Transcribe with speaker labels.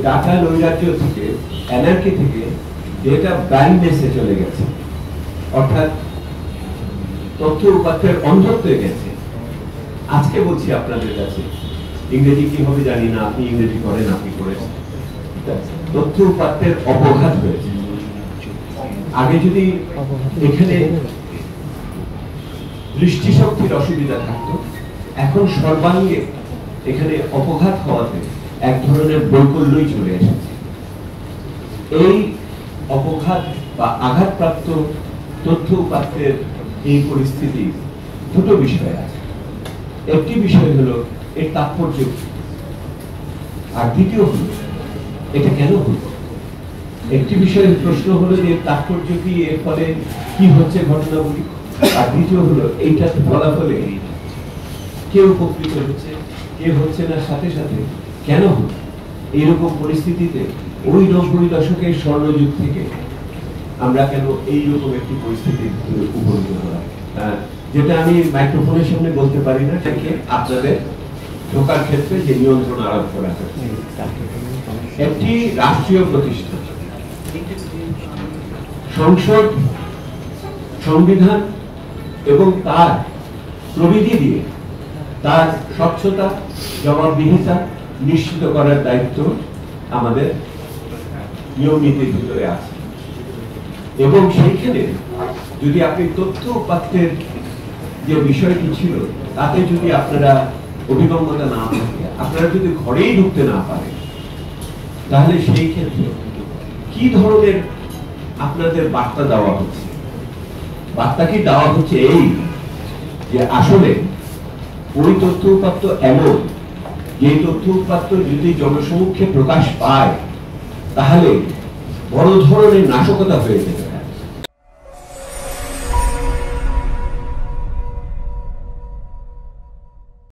Speaker 1: Data নৈরাজ্য থেকে, anarchy থেকে ডেটা ব্লাইন্ডনেসে চলে গেছে, অর্থাৎ তথ্য উপাত্তের অন্ধত্বে গেছে। আজকে বলছি আপনাদের কাছে, ইংরেজি কি হবে জানি না, আপনি ইংরেজি করেন, আপনি করেন, তথ্য উপাত্তের অপঘাত হয়েছে। আগে যদি এখানে দৃষ্টিশক্তির অসুবিধা থাকতো, এখন সর্বাঙ্গে এখানে অপঘাত হওয়াতে এক ধরনের বৈকল্যই চলে এসেছে। এই অপঘাত বা আঘাতপ্রাপ্ত তথ্য উপাত্তের এই পরিস্থিতি দুটো বিষয় আছে। একটি বিষয় হলো এর তাৎপর্য, আর দ্বিতীয় হলো এটা কেন হলো। একটি বিষয়ের প্রশ্ন হলো যে তাৎপর্য কি, এর ফলে কি হচ্ছে ঘটনাগুলি, আর দ্বিতীয় হলো এইটার ফলাফলে কে উপকৃত হচ্ছে, কে হচ্ছে না, সাথে সাথে কেন হলো। এইরকম পরিস্থিতিতে ওই 90 দশকের স্বর্ণযুগ থেকে আমরা কেন এইরকম একটি পরিস্থিতির উপনীত হলাম, যেটা আমি মাইক্রোফোনের সামনে বলতে পারি না, থেকে আপনাদের ঢোকার ক্ষেত্রে যে নিয়ন্ত্রণ আরোপ করা হচ্ছে। একটি রাষ্ট্রীয় প্রতিষ্ঠান, সংসদ, সংবিধান এবং তার প্রবিধি দিয়ে তার স্বচ্ছতা, জবাবদিহিতা নিশ্চিত করার দায়িত্ব আমাদের নিয়ম নীতির ভিতরে আছে। এবং সেইখানে যদি আপনি তথ্য উপাত্তের যে বিষয়টি ছিল তাতে যদি আপনারা অভিগম্যতা না থাকে, আপনারা যদি ঘরেই ঢুকতে না পারেন, তাহলে সেই ক্ষেত্রে কি ধরনের আপনাদের বার্তা দেওয়া হচ্ছে। বার্তা কি দেওয়া হচ্ছে এই যে আসলে ওই তথ্য উপাত্ত এমন যে তথ্য উপাত্ত যদি জনসমক্ষে প্রকাশ পায় তাহলে বড় ধরনের নাশকতা হয়ে যাবে,